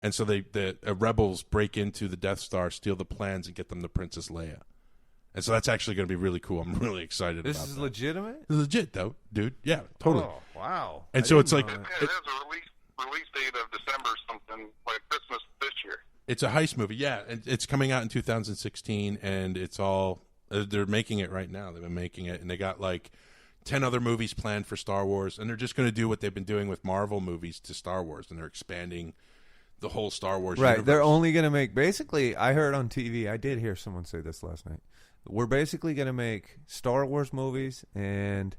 And so the rebels break into the Death Star, steal the plans, and get them to Princess Leia. And so that's actually going to be really cool. I'm really excited about that. This is legitimate? It's legit, though, dude. Yeah, totally. Oh, wow. And so it's like... It has a release date of December something, like Christmas this year. It's a heist movie, yeah. And it's coming out in 2016, and it's all... they're making it right now. They've been making it, and they got like 10 other movies planned for Star Wars, and they're just going to do what they've been doing with Marvel movies to Star Wars, and they're expanding the whole Star Wars universe. They're only going to make, basically, I heard on TV, I did hear someone say this last night, we're basically going to make Star Wars movies and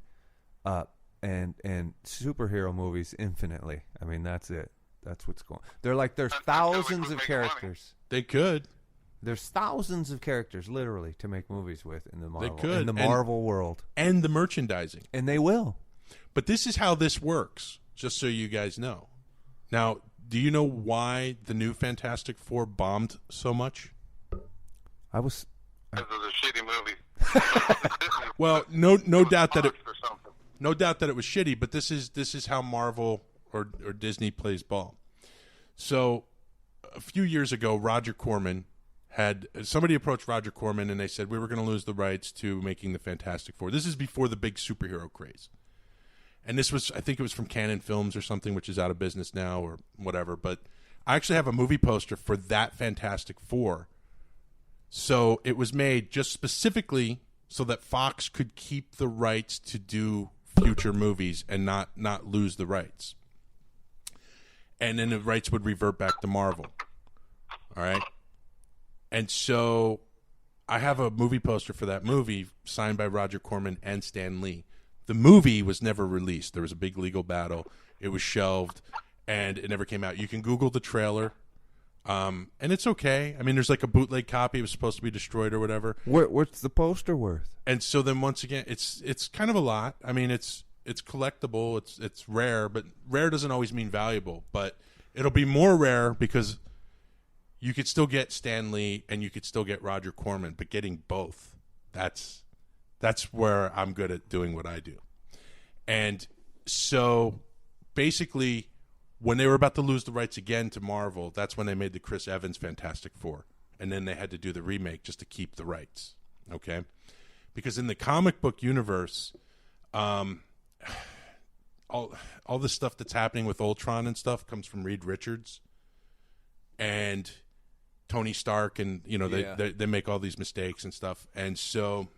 superhero movies infinitely. I mean, that's it. That's what's going on. They're like, there's thousands of characters. They could. There's thousands of characters, literally, to make movies with in the Marvel, in the Marvel world. And the merchandising. And they will. But this is how this works, just so you guys know. Now, do you know why the new Fantastic Four bombed so much? Because of the shitty movie. Well, no doubt that it was shitty, but this is how Marvel or Disney plays ball. So, a few years ago, Roger Corman had somebody approached Roger Corman and they said we were going to lose the rights to making the Fantastic Four. This is before the big superhero craze. And this was, I think it was from Canon Films or something, which is out of business now or whatever. But I actually have a movie poster for that Fantastic Four. So it was made just specifically so that Fox could keep the rights to do future movies and not lose the rights. And then the rights would revert back to Marvel. All right? And so I have a movie poster for that movie signed by Roger Corman and Stan Lee. The movie was never released. There was a big legal battle. It was shelved, and it never came out. You can Google the trailer, and it's okay. I mean, there's like a bootleg copy. It was supposed to be destroyed or whatever. What's the poster worth? And so then once again, it's kind of a lot. I mean, it's collectible. It's rare, but rare doesn't always mean valuable. But it'll be more rare because you could still get Stan Lee and you could still get Roger Corman, but getting both, that's where I'm good at doing what I do. And so basically when they were about to lose the rights again to Marvel, that's when they made the Chris Evans Fantastic Four. And then they had to do the remake just to keep the rights. Okay? Because in the comic book universe, all the stuff that's happening with Ultron and stuff comes from Reed Richards and Tony Stark, and they make all these mistakes and stuff. And so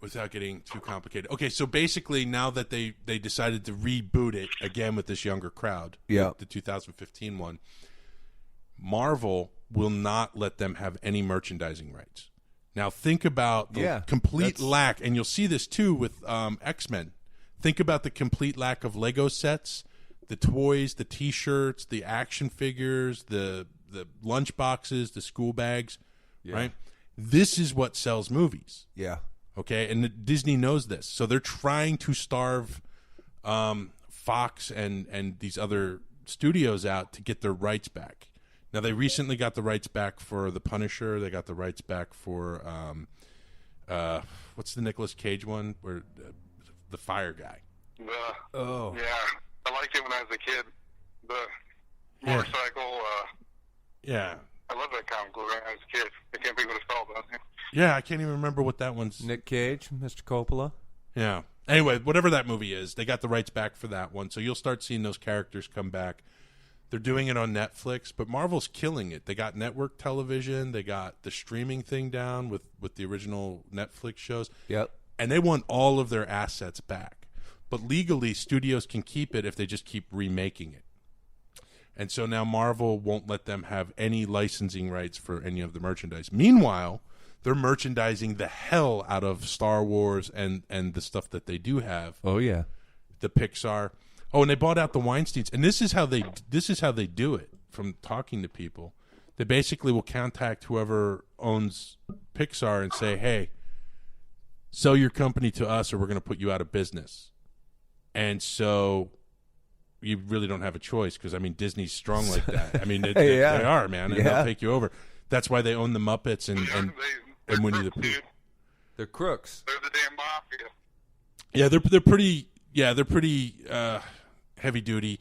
without getting too complicated. Okay, so basically now that they decided to reboot it again with this younger crowd, the 2015 one, Marvel will not let them have any merchandising rights. Now think about the complete lack, and you'll see this too with X-Men. Think about the complete lack of Lego sets, the toys, the T-shirts, the action figures, the lunch boxes, the school bags, right? This is what sells movies. Yeah. Okay, and Disney knows this, so they're trying to starve Fox and these other studios out to get their rights back. Now they recently got the rights back for The Punisher. They got the rights back for what's the Nicolas Cage one where the fire guy. Yeah, I liked it when I was a kid. The motorcycle. Yeah. I love that comic book when I was a kid. I can't think what it's called, though. Yeah, I can't even remember what that one's. Nick Cage, Mr. Coppola. Yeah. Anyway, whatever that movie is, they got the rights back for that one. So you'll start seeing those characters come back. They're doing it on Netflix, but Marvel's killing it. They got network television. They got the streaming thing down with the original Netflix shows. Yep. And they want all of their assets back. But legally, studios can keep it if they just keep remaking it. And so now Marvel won't let them have any licensing rights for any of the merchandise. Meanwhile, they're merchandising the hell out of Star Wars and the stuff that they do have. Oh, yeah. The Pixar. Oh, and they bought out the Weinsteins. And this is how they do it from talking to people. They basically will contact whoever owns Pixar and say, hey, sell your company to us or we're going to put you out of business. And so you really don't have a choice because, I mean, Disney's strong like that. I mean, they are, man, and they'll take you over. That's why they own the Muppets and Winnie the Pooh. They're crooks. They're the damn mafia. Yeah, they're pretty heavy duty.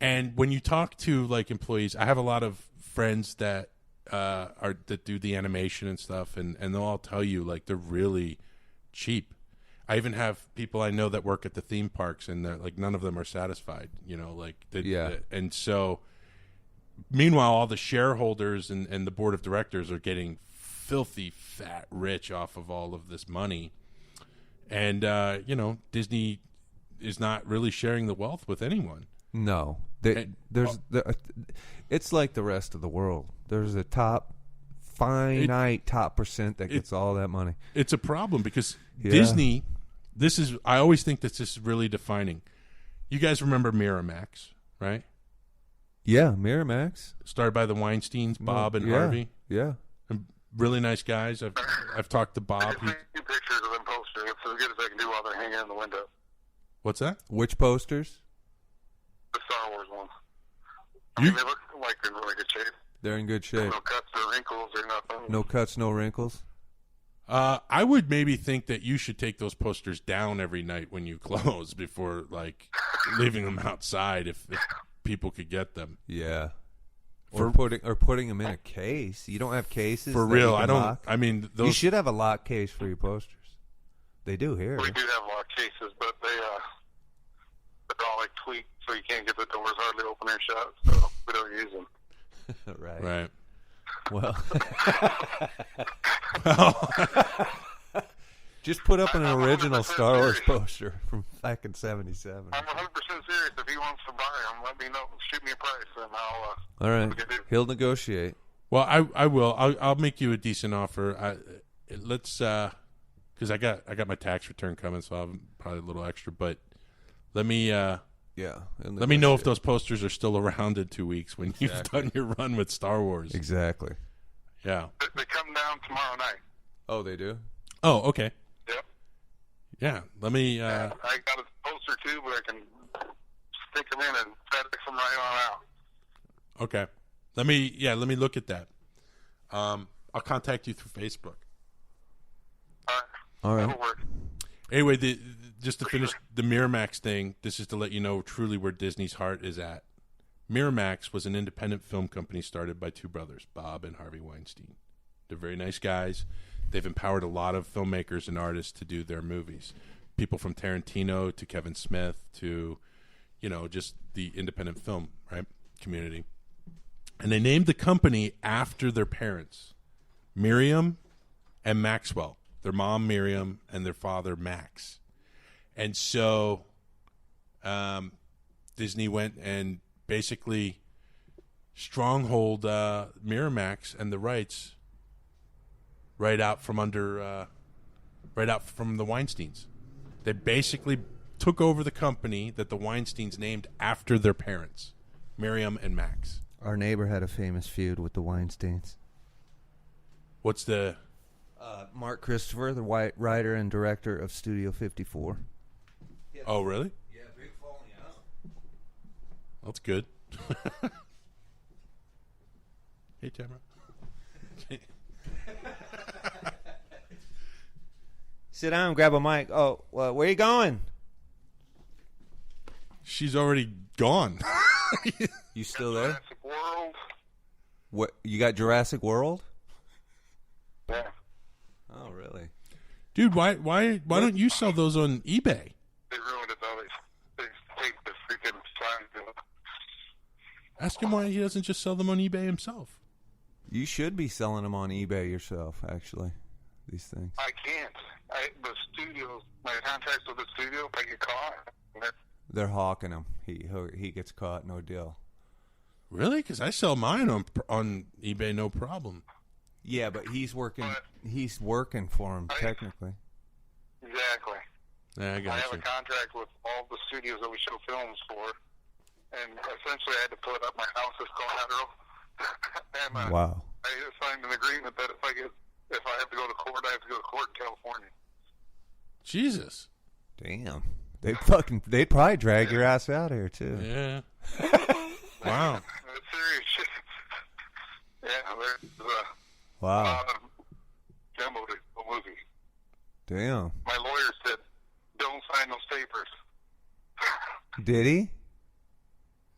And when you talk to like employees, I have a lot of friends that that do the animation and stuff, and they'll all tell you like they're really cheap. I even have people I know that work at the theme parks, and they're like none of them are satisfied. You know, like and so meanwhile, all the shareholders and the board of directors are getting filthy fat rich off of all of this money, and you know, Disney is not really sharing the wealth with anyone. No, it's like the rest of the world. There's a top percent that gets all that money. It's a problem because Disney. I always think that this is really defining. You guys remember Miramax, right? Yeah, Miramax. Started by the Weinsteins, Bob and Harvey. Yeah. And really nice guys. I've talked to Bob. I can see pictures of them posters. It's as good as I can do while they're hanging in the window. What's that? Which posters? The Star Wars ones. I mean, they look like they're in really good shape. They're in good shape. No cuts or wrinkles or nothing. No cuts, no wrinkles. I would maybe think that you should take those posters down every night when you close before, like, leaving them outside if people could get them. Yeah. Or putting them in a case. You don't have cases for real. I don't. Lock? I mean, those. You should have a lock case for your posters. They do here. We do have lock cases, but they're all like tweaked, so you can't get the doors hardly open or shut. So we don't use them. Right. Well, just put up an original Star Wars poster from back in '77. I'm 100% serious. If he wants to buy them, let me know. Shoot me a price, and I'll. All right, he'll negotiate. Well, I will. I'll make you a decent offer. Let's because I got my tax return coming, so I'll probably a little extra. But let me. Let me know if those posters are still around in 2 weeks when you've done your run with Star Wars. Exactly. Yeah. They come down tomorrow night. Oh, they do? Oh, okay. Yep. Yeah. Let me. I got a poster too, but I can stick them in and FedEx them right on out. Okay. Let me look at that. I'll contact you through Facebook. All right. That'll work. Anyway, just to finish the Miramax thing, this is to let you know truly where Disney's heart is at. Miramax was an independent film company started by two brothers, Bob and Harvey Weinstein. They're very nice guys. They've empowered a lot of filmmakers and artists to do their movies. People from Tarantino to Kevin Smith to, just the independent film, right, community. And they named the company after their parents, Miriam and Maxwell. Their mom, Miriam, and their father, Max. And so Disney went and basically stronghold Miramax and the rights right out from the Weinsteins. They basically took over the company that the Weinsteins named after their parents, Miriam and Max. Our neighbor had a famous feud with the Weinsteins. What's the... Mark Christopher, the writer and director of Studio 54. Oh, really? Yeah, big falling out. That's good. Hey, Tamara. Sit down, grab a mic. Oh, well, where you going? She's already gone. You still there? Jurassic World. What? You got Jurassic World? Yeah. Oh, really? Dude, why don't you sell those on eBay? They ruined it, though. They take the freaking sign. Ask him why he doesn't just sell them on eBay himself. You should be selling them on eBay yourself, actually, these things. I can't. The studios, my contracts with the studio, if I get caught. They're hawking them. He gets caught, no deal. Really? Because I sell mine on eBay, no problem. Yeah, but he's working. He's working for him technically. Exactly. Yeah, I have a contract with all the studios that we show films for, and essentially I had to put up my house as collateral. And wow. I signed an agreement that if I have to go to court, I have to go to court in California. Jesus. Damn. They'd probably drag your ass out here too. Yeah. Wow. That's serious shit. Yeah, there's wow. Jumbo to the movie. Damn. My lawyer said, "Don't sign those papers." Did he?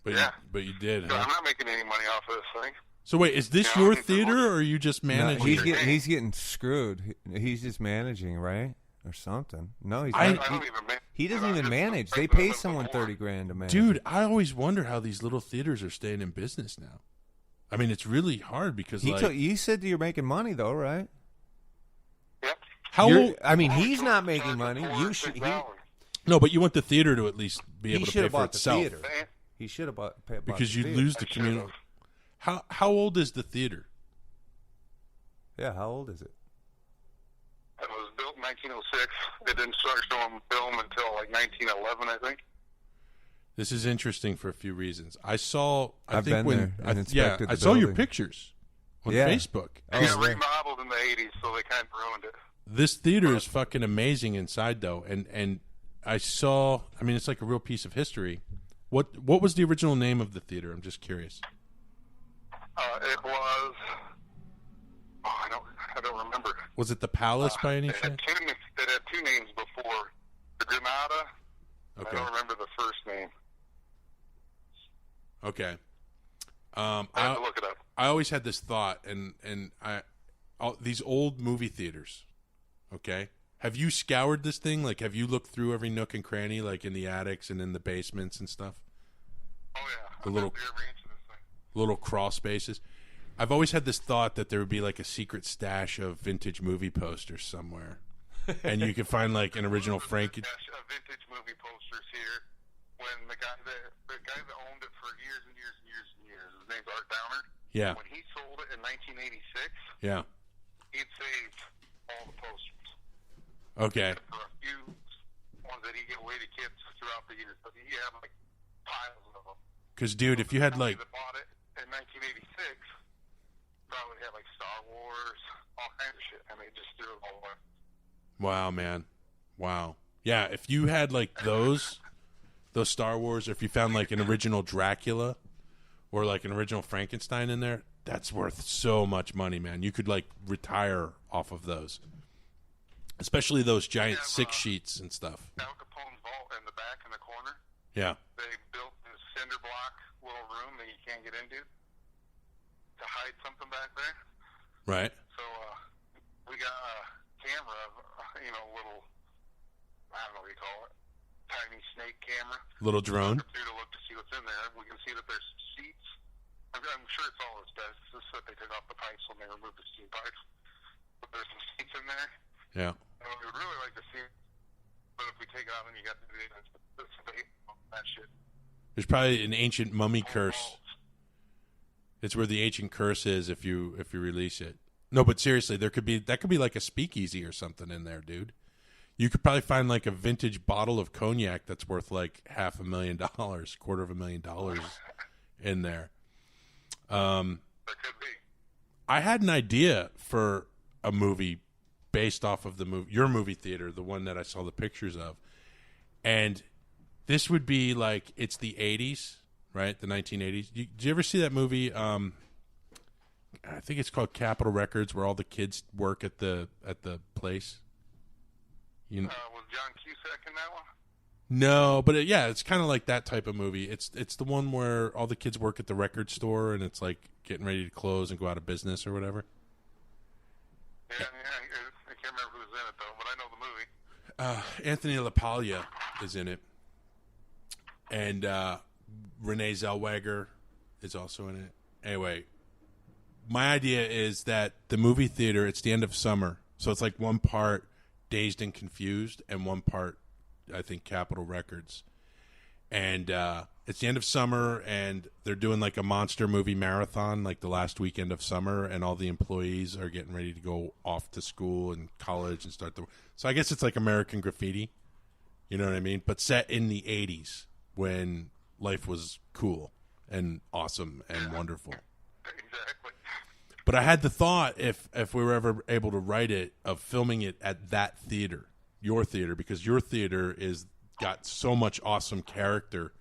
But yeah. but you did, So huh? I'm not making any money off of this thing. So wait, is this Yeah, your it's theater, a- or are you just No, managing? he's getting screwed. He's just managing, right, or something. No, he's I not. don't even manage. He doesn't I'm even just manage. the They president pay of the someone board. $30,000 to manage. Dude, I always wonder how these little theaters are staying in business now. I mean, it's really hard because you said you're making money though, right? Yep. how You're- old? I mean, Well, he's so not I'm making charging money. for You it, should. $6. No, but you want the theater to at least be He able to should pay have for bought the itself theater. Man, He should have bought because the you theater. lose the I communal. should've. How old is the theater? Yeah, how old is it? It was built in 1906. It didn't start showing film until like 1911, I think. This is interesting for a few reasons. I saw. I've been there and inspected I the saw your building. pictures on Yeah. Facebook. It Oh, got yeah. remodeled in the 80s, so they kind of ruined it. This theater is fucking amazing inside, though, and I saw. I mean, it's like a real piece of history. What was the original name of the theater? I'm just curious. It was. Oh, I don't remember. Was it the Palace by any It had chance? two names before. The Granada. Okay. I don't remember the first name. Okay. I have to look it up. I always had this thought, and these old movie theaters. Okay, have you scoured this thing? Like, have you looked through every nook and cranny, like in the attics and in the basements and stuff? Oh yeah, The little- I've been every inch of this thing. Little crawl spaces. I've always had this thought that there would be like a secret stash of vintage movie posters somewhere, and you could find like an original Frank. Vintage movie posters here. When the guy that owned it for years and years and years and years, his name's Art Downer. Yeah, When he sold it in 1986, yeah. he'd saved all the posters. Okay, For a few ones that he gave away to kids throughout the years, but he had like piles of them. because dude, if you had like, that bought it in 1986, probably had like Star Wars, all kinds of shit, and they just threw it all away. wow, man, wow, yeah. If you had like those Star Wars, or if you found like an original Dracula or like an original Frankenstein in there, that's worth so much money, man. You could like retire off of those, especially those giant Yeah, 6 sheets and stuff. Al Capone's vault in the back in the corner, Yeah, they built this cinder block little room that you can't get into to hide something back there. right. So we got a camera, little, I don't know what you call it, tiny snake camera. Little drone. Look through to look to see what's in there. We can see that there's seats. I'm sure it's all asbestos that they took off the pipes when they removed the steam pipes. But there's some seats in there. Yeah. And we would really like to see it. But if we take it out, then you got to do that shit. There's probably an ancient mummy curse. It's where the ancient curse is if you release it. No, but seriously, that could be like a speakeasy or something in there, dude. You could probably find like a vintage bottle of cognac that's worth like $500,000, $250,000 in there. There could be. I had an idea for a movie based off of your movie theater, the one that I saw the pictures of. And this would be like, it's the 80s, right? The 1980s. Did you ever see that movie? I think it's called Capitol Records, where all the kids work at the place. You know, Was John Cusack in that one? no, but it's kind of like that type of movie. It's the one where all the kids work at the record store, and it's like getting ready to close and go out of business or whatever. Yeah, I can't remember who's in it though, but I know the movie. Anthony LaPaglia is in it, and Renee Zellweger is also in it. Anyway, my idea is that the movie theater, it's the end of summer, so it's like one part Dazed and Confused and one part, I think, Capitol Records. And it's the end of summer, and they're doing like a monster movie marathon, like the last weekend of summer, and all the employees are getting ready to go off to school and college and start the. So I guess it's like American Graffiti, you know what I mean? But set in the 80s when life was cool and awesome and wonderful. Exactly. But I had the thought, if we were ever able to write it, of filming it at that theater, your theater, because your theater is got so much awesome character.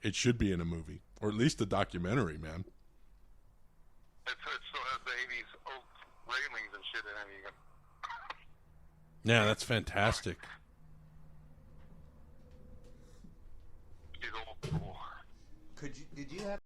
It should be in a movie, or at least a documentary, man. It still has the 80s oak railings and shit in it. You can Yeah, that's fantastic. see the old school. Did you have